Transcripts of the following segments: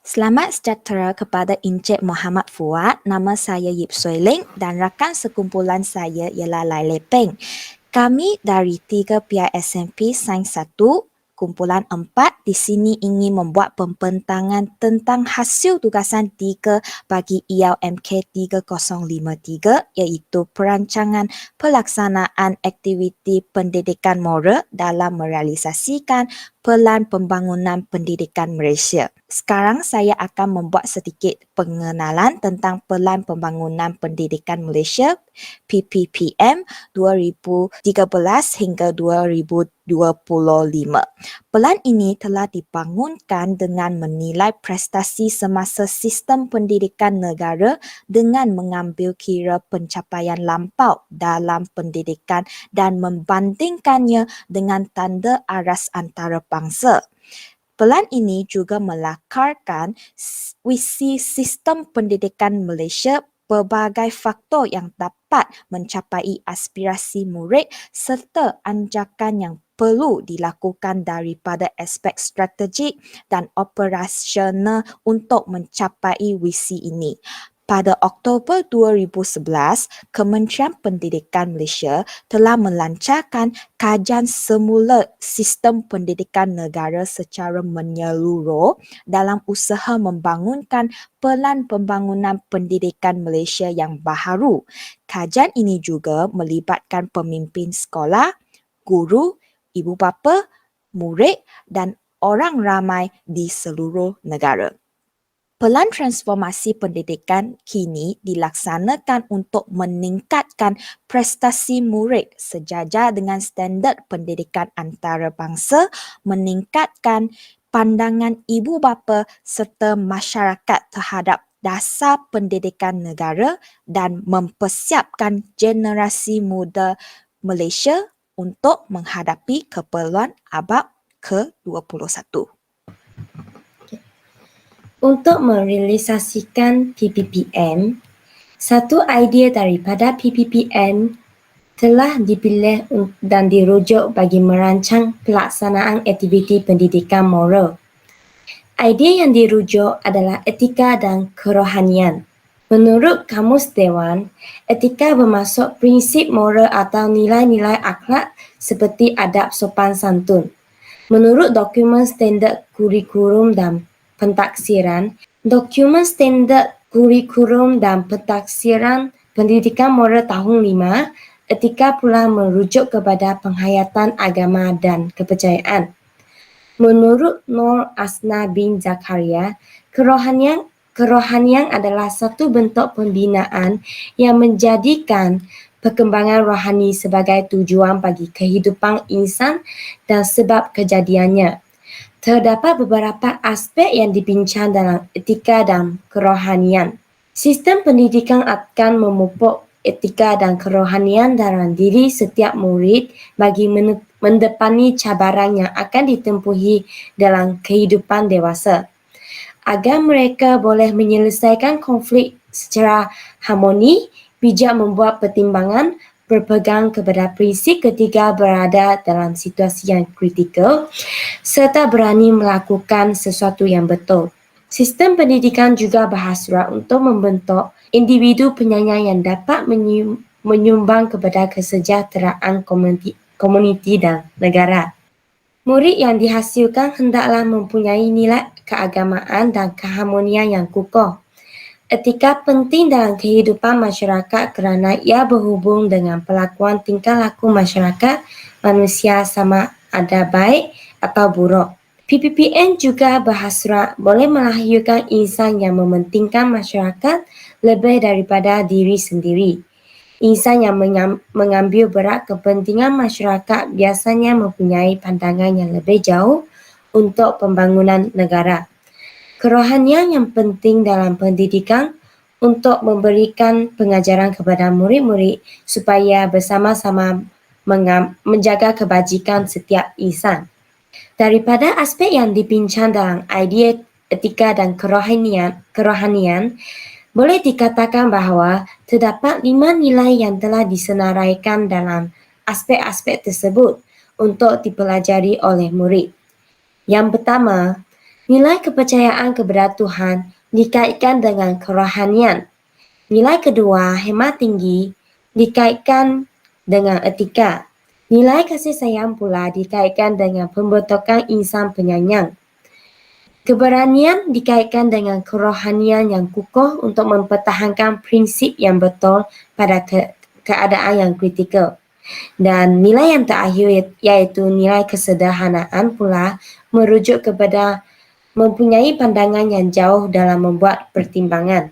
Selamat sejahtera kepada Encik Muhammad Fuad. Nama saya Yip Swee Ling dan rakan sekumpulan saya ialah Lai Lepeng. Kami dari 3 PISMP Sains 1, kumpulan 4 di sini ingin membuat pembentangan tentang hasil tugasan 3 bagi IELMK 3053 iaitu perancangan pelaksanaan aktiviti pendidikan moral dalam merealisasikan Pelan Pembangunan Pendidikan Malaysia. Sekarang saya akan membuat sedikit pengenalan tentang Pelan Pembangunan Pendidikan Malaysia PPPM 2013 hingga 2025. Pelan ini telah dibangunkan dengan menilai prestasi semasa sistem pendidikan negara dengan mengambil kira pencapaian lampau dalam pendidikan dan membandingkannya dengan tanda aras antarabangsa. Pelan ini juga melakarkan visi sistem pendidikan Malaysia pelbagai faktor yang dapat mencapai aspirasi murid serta anjakan yang perlu dilakukan daripada aspek strategik dan operasional untuk mencapai visi ini. Pada Oktober 2011, Kementerian Pendidikan Malaysia telah melancarkan kajian semula sistem pendidikan negara secara menyeluruh dalam usaha membangunkan Pelan Pembangunan Pendidikan Malaysia yang baharu. Kajian ini juga melibatkan pemimpin sekolah, guru, ibu bapa, murid dan orang ramai di seluruh negara. Pelan transformasi pendidikan kini dilaksanakan untuk meningkatkan prestasi murid sejajar dengan standard pendidikan antarabangsa, meningkatkan pandangan ibu bapa serta masyarakat terhadap dasar pendidikan negara dan mempersiapkan generasi muda Malaysia untuk menghadapi keperluan abad ke-21. Untuk merealisasikan PPPM, satu idea daripada PPPM telah dipilih dan dirujuk bagi merancang pelaksanaan aktiviti pendidikan moral. Idea yang dirujuk adalah etika dan kerohanian. Menurut Kamus Dewan, etika bermaksud prinsip moral atau nilai-nilai akhlak seperti adab sopan santun. Menurut dokumen standard kurikulum dan pentaksiran, dokumen standard kurikulum dan pentaksiran pendidikan moral tahun 5, etika pula merujuk kepada penghayatan agama dan kepercayaan. Menurut Nur Asna bin Zakaria, kerohanian adalah satu bentuk pembinaan yang menjadikan perkembangan rohani sebagai tujuan bagi kehidupan insan dan sebab kejadiannya. Terdapat beberapa aspek yang dibincang dalam etika dan kerohanian. Sistem pendidikan akan memupuk etika dan kerohanian dalam diri setiap murid bagi mendepani cabaran yang akan ditempuhi dalam kehidupan dewasa. Agar mereka boleh menyelesaikan konflik secara harmoni, bijak membuat pertimbangan, berpegang kepada prinsip ketika berada dalam situasi yang kritikal, serta berani melakukan sesuatu yang betul. Sistem pendidikan juga berhasrat untuk membentuk individu penyayang yang dapat menyumbang kepada kesejahteraan komuniti dan negara. Murid yang dihasilkan hendaklah mempunyai nilai keagamaan dan keharmonian yang kukuh. Etika penting dalam kehidupan masyarakat kerana ia berhubung dengan pelakuan tingkah laku masyarakat manusia sama ada baik atau buruk. PPPM juga berhasrat boleh melahirkan insan yang mementingkan masyarakat lebih daripada diri sendiri. Insan yang mengambil berat kepentingan masyarakat biasanya mempunyai pandangan yang lebih jauh untuk pembangunan negara. Kerohanian yang penting dalam pendidikan untuk memberikan pengajaran kepada murid-murid supaya bersama-sama menjaga kebajikan setiap insan. Daripada aspek yang dibincang dalam idea etika dan kerohanian, boleh dikatakan bahawa terdapat 5 nilai yang telah disenaraikan dalam aspek-aspek tersebut untuk dipelajari oleh murid. Yang pertama, Nilai kepercayaan kepada Tuhan dikaitkan dengan kerohanian. Nilai kedua, hemat tinggi, dikaitkan dengan etika. Nilai kasih sayang pula dikaitkan dengan pembentukan insan penyayang. Keberanian dikaitkan dengan kerohanian yang kukuh untuk mempertahankan prinsip yang betul pada keadaan yang kritikal. Dan nilai yang terakhir iaitu nilai kesederhanaan pula merujuk kepada mempunyai pandangan yang jauh dalam membuat pertimbangan.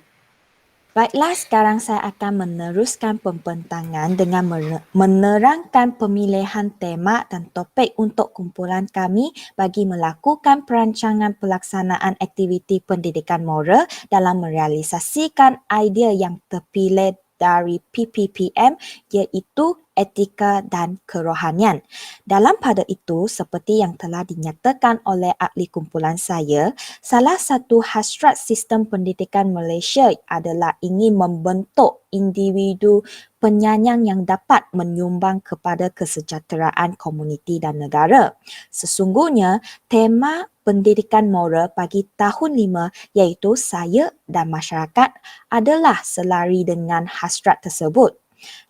Baiklah, sekarang saya akan meneruskan pembentangan dengan menerangkan pemilihan tema dan topik untuk kumpulan kami bagi melakukan perancangan pelaksanaan aktiviti pendidikan moral dalam merealisasikan idea yang terpilih dari PPPM iaitu etika dan kerohanian. Dalam pada itu, seperti yang telah dinyatakan oleh ahli kumpulan saya, salah satu hasrat sistem pendidikan Malaysia adalah ingin membentuk individu penyanyang yang dapat menyumbang kepada kesejahteraan komuniti dan negara. Sesungguhnya, tema pendidikan moral bagi tahun 5 iaitu saya dan masyarakat adalah selari dengan hasrat tersebut.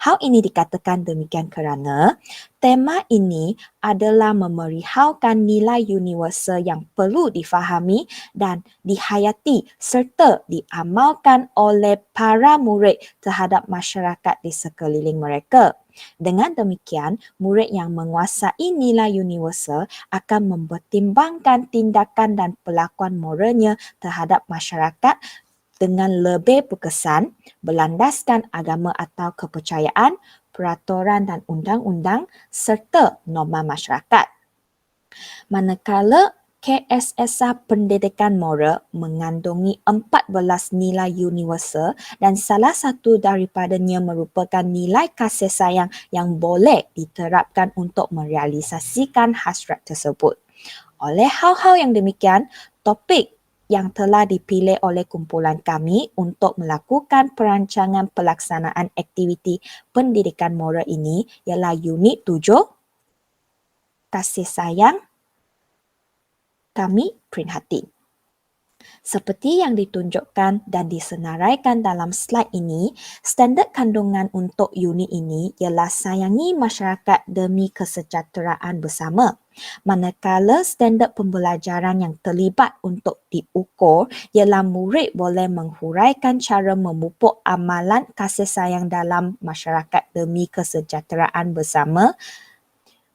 Hal ini dikatakan demikian kerana tema ini adalah memerihalkan nilai universal yang perlu difahami dan dihayati serta diamalkan oleh para murid terhadap masyarakat di sekeliling mereka. Dengan demikian, murid yang menguasai nilai universal akan mempertimbangkan tindakan dan perlakuan moralnya terhadap masyarakat dengan lebih berkesan, berlandaskan agama atau kepercayaan, peraturan dan undang-undang serta norma masyarakat. Manakala KSSR Pendidikan Moral mengandungi 14 nilai universal dan salah satu daripadanya merupakan nilai kasih sayang yang boleh diterapkan untuk merealisasikan hasrat tersebut. Oleh hal-hal yang demikian, topik yang telah dipilih oleh kumpulan kami untuk melakukan perancangan pelaksanaan aktiviti pendidikan moral ini ialah unit 7, kasih sayang, kami prihatin. Seperti yang ditunjukkan dan disenaraikan dalam slide ini, standard kandungan untuk unit ini ialah sayangi masyarakat demi kesejahteraan bersama. Manakala standard pembelajaran yang terlibat untuk diukur ialah murid boleh menghuraikan cara memupuk amalan kasih sayang dalam masyarakat demi kesejahteraan bersama,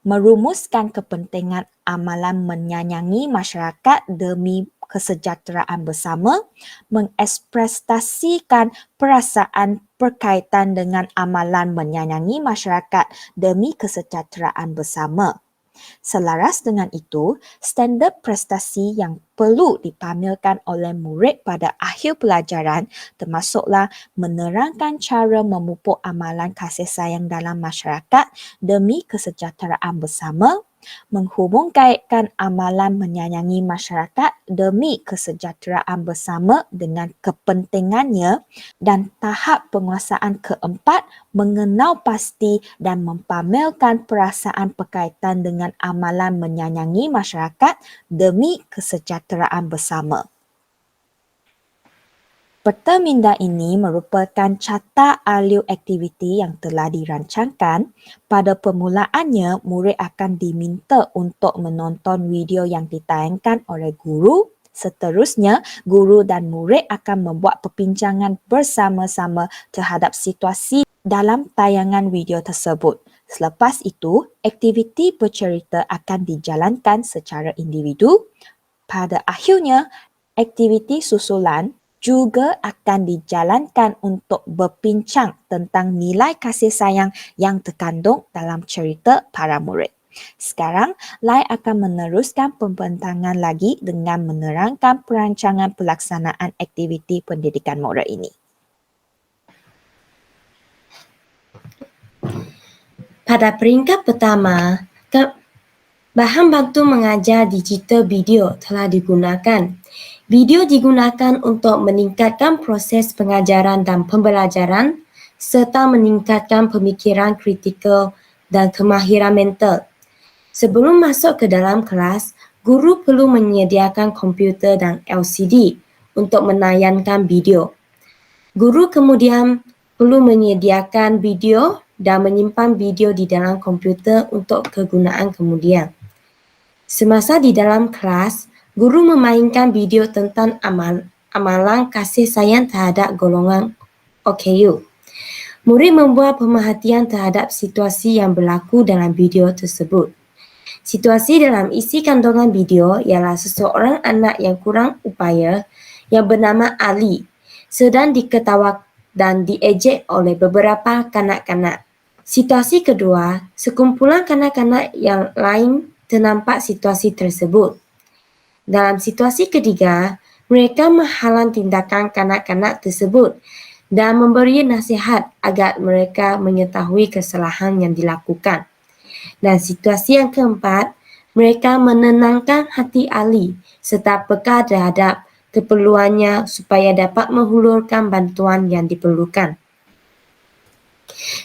merumuskan kepentingan amalan menyayangi masyarakat demi kesejahteraan bersama, mengekspresasikan perasaan berkaitan dengan amalan menyayangi masyarakat demi kesejahteraan bersama. Selaras dengan itu, standard prestasi yang perlu dipamerkan oleh murid pada akhir pelajaran termasuklah menerangkan cara memupuk amalan kasih sayang dalam masyarakat demi kesejahteraan bersama, menghubungkaitkan amalan menyayangi masyarakat demi kesejahteraan bersama dengan kepentingannya, dan tahap penguasaan keempat mengenal pasti dan mempamerkan perasaan berkaitan dengan amalan menyayangi masyarakat demi kesejahteraan bersama. Perteminda ini merupakan carta alur aktiviti yang telah dirancangkan. Pada permulaannya, murid akan diminta untuk menonton video yang ditayangkan oleh guru. Seterusnya, guru dan murid akan membuat perbincangan bersama-sama terhadap situasi dalam tayangan video tersebut. Selepas itu, aktiviti bercerita akan dijalankan secara individu. Pada akhirnya, aktiviti susulan juga akan dijalankan untuk berbincang tentang nilai kasih sayang yang terkandung dalam cerita para murid. Sekarang, Lai akan meneruskan pembentangan lagi dengan menerangkan perancangan pelaksanaan aktiviti pendidikan moral ini. Pada peringkat pertama, bahan bantu mengajar digital video telah digunakan. Video digunakan untuk meningkatkan proses pengajaran dan pembelajaran serta meningkatkan pemikiran kritikal dan kemahiran mental. Sebelum masuk ke dalam kelas, Guru perlu menyediakan komputer dan LCD untuk menayangkan video. Guru kemudian perlu menyediakan video dan menyimpan video di dalam komputer untuk kegunaan kemudian. Semasa di dalam kelas, guru memainkan video tentang amalan kasih sayang terhadap golongan OKU. Murid membuat pemerhatian terhadap situasi yang berlaku dalam video tersebut. Situasi dalam isi kandungan video ialah seseorang anak yang kurang upaya yang bernama Ali sedang diketawa dan diejek oleh beberapa kanak-kanak. Situasi kedua, sekumpulan kanak-kanak yang lain ternampak situasi tersebut. Dalam situasi ketiga, mereka menghalang tindakan kanak-kanak tersebut dan memberi nasihat agar mereka mengetahui kesalahan yang dilakukan. Dan situasi yang keempat, mereka menenangkan hati Ali serta peka terhadap keperluannya supaya dapat menghulurkan bantuan yang diperlukan.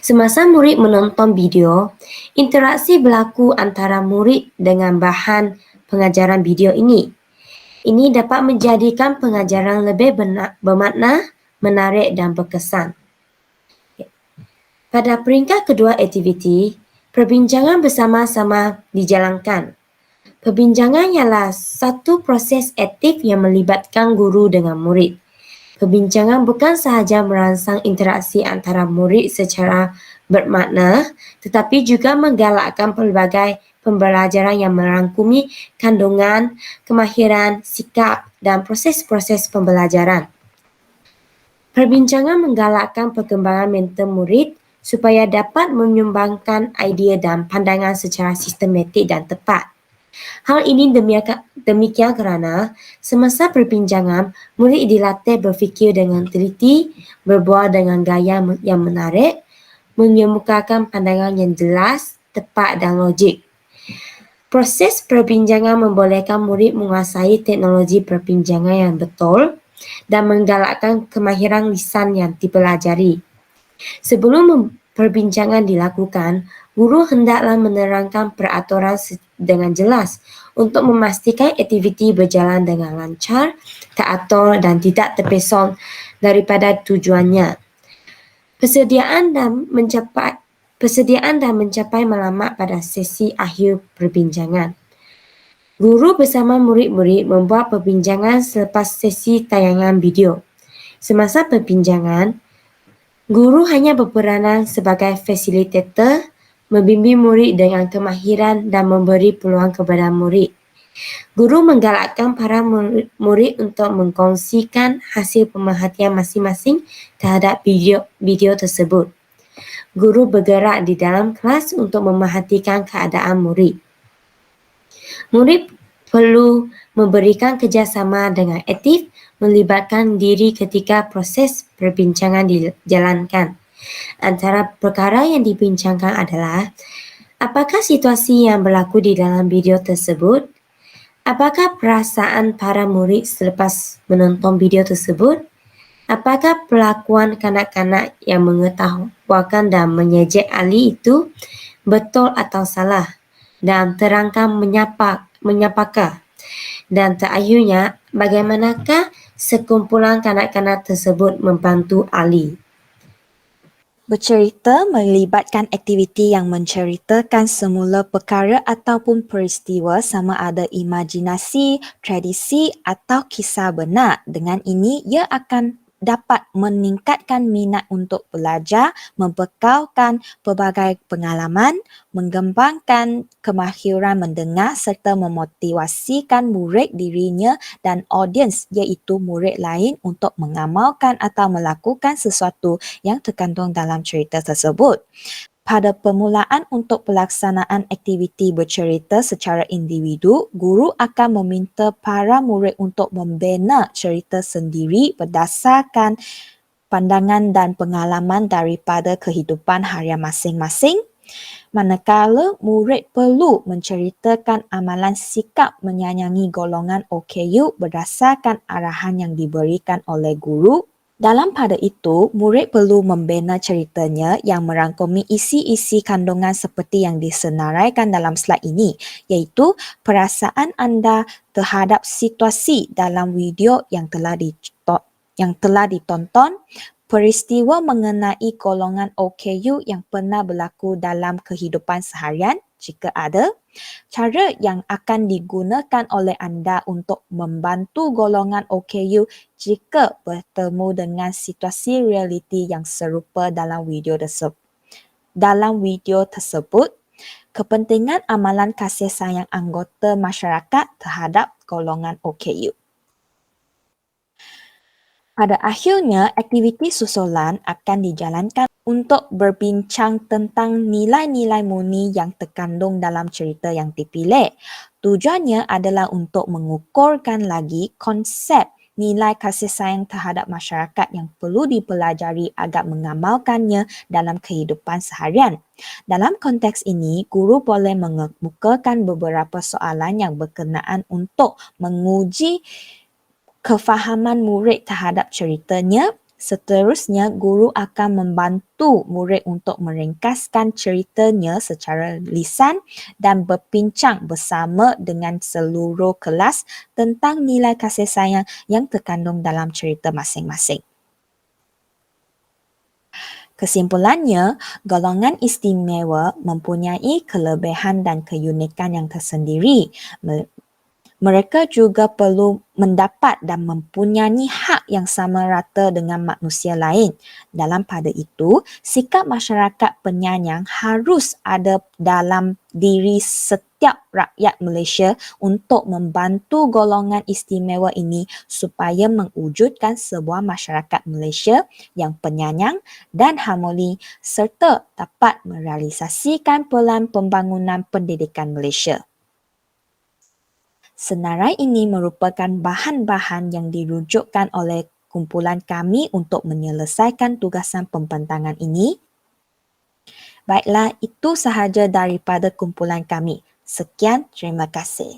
Semasa murid menonton video, interaksi berlaku antara murid dengan bahan pengajaran video ini. Ini dapat menjadikan pengajaran lebih bermakna, menarik dan berkesan. Pada peringkat kedua aktiviti, perbincangan bersama-sama dijalankan. Perbincangan ialah satu proses aktif yang melibatkan guru dengan murid. Perbincangan bukan sahaja merangsang interaksi antara murid secara bermakna, tetapi juga menggalakkan pelbagai pembelajaran yang merangkumi kandungan, kemahiran, sikap dan proses-proses pembelajaran. Perbincangan menggalakkan perkembangan mental murid supaya dapat menyumbangkan idea dan pandangan secara sistematik dan tepat. Hal ini demikian kerana semasa perbincangan, murid dilatih berfikir dengan teliti, berbual dengan gaya yang menarik, mengemukakan pandangan yang jelas, tepat dan logik. Proses perbincangan membolehkan murid menguasai teknologi perbincangan yang betul dan menggalakkan kemahiran lisan yang dipelajari. Sebelum perbincangan dilakukan, guru hendaklah menerangkan peraturan dengan jelas untuk memastikan aktiviti berjalan dengan lancar, teratur dan tidak terpesong daripada tujuannya. Persediaan dan mencapai matlamat pada sesi akhir perbincangan. Guru bersama murid-murid membuat perbincangan selepas sesi tayangan video. Semasa perbincangan, guru hanya berperanan sebagai fasilitator, membimbing murid dengan kemahiran dan memberi peluang kepada murid. Guru menggalakkan para murid untuk mengkongsikan hasil pemerhatian masing-masing terhadap video tersebut. Guru bergerak di dalam kelas untuk memerhatikan keadaan murid. Murid perlu memberikan kerjasama dengan aktif, melibatkan diri ketika proses perbincangan dijalankan. Antara perkara yang dibincangkan adalah, apakah situasi yang berlaku di dalam video tersebut? Apakah perasaan para murid selepas menonton video tersebut? Apakah perlakuan kanak-kanak yang mengetawakan dan mengejek Ali itu betul atau salah? Dan terangkan menyapakah? Dan terakhirnya, bagaimanakah sekumpulan kanak-kanak tersebut membantu Ali? Bercerita melibatkan aktiviti yang menceritakan semula perkara ataupun peristiwa sama ada imajinasi, tradisi atau kisah benar. Dengan ini, ia akan dapat meningkatkan minat untuk belajar, membekalkan pelbagai pengalaman, mengembangkan kemahiran mendengar serta memotivasikan murid dirinya dan audiens iaitu murid lain untuk mengamalkan atau melakukan sesuatu yang terkandung dalam cerita tersebut. Pada permulaan untuk pelaksanaan aktiviti bercerita secara individu, guru akan meminta para murid untuk membina cerita sendiri berdasarkan pandangan dan pengalaman daripada kehidupan harian masing-masing. Manakala murid perlu menceritakan amalan sikap menyayangi golongan OKU berdasarkan arahan yang diberikan oleh guru, Dalam pada itu, murid perlu membina ceritanya yang merangkumi isi-isi kandungan seperti yang disenaraikan dalam slide ini, iaitu perasaan anda terhadap situasi dalam video yang telah ditonton, peristiwa mengenai golongan OKU yang pernah berlaku dalam kehidupan seharian jika ada, cara yang akan digunakan oleh anda untuk membantu golongan OKU jika bertemu dengan situasi realiti yang serupa dalam video tersebut, kepentingan amalan kasih sayang anggota masyarakat terhadap golongan OKU. Pada akhirnya, aktiviti susulan akan dijalankan untuk berbincang tentang nilai-nilai murni yang terkandung dalam cerita yang dipilih. Tujuannya adalah untuk mengukurkan lagi konsep nilai kasih sayang terhadap masyarakat yang perlu dipelajari agar mengamalkannya dalam kehidupan seharian. Dalam konteks ini, guru boleh mengemukakan beberapa soalan yang berkenaan untuk menguji kefahaman murid terhadap ceritanya. Seterusnya, guru akan membantu murid untuk meringkaskan ceritanya secara lisan dan berbincang bersama dengan seluruh kelas tentang nilai kasih sayang yang terkandung dalam cerita masing-masing. Kesimpulannya, golongan istimewa mempunyai kelebihan dan keunikan yang tersendiri. Mereka juga perlu mendapat dan mempunyai hak yang sama rata dengan manusia lain. Dalam pada itu, sikap masyarakat penyayang harus ada dalam diri setiap rakyat Malaysia untuk membantu golongan istimewa ini supaya mewujudkan sebuah masyarakat Malaysia yang penyayang dan harmoni serta dapat merealisasikan pelan pembangunan pendidikan Malaysia. Senarai ini merupakan bahan-bahan yang dirujukkan oleh kumpulan kami untuk menyelesaikan tugasan pembentangan ini. Baiklah, itu sahaja daripada kumpulan kami. Sekian, terima kasih.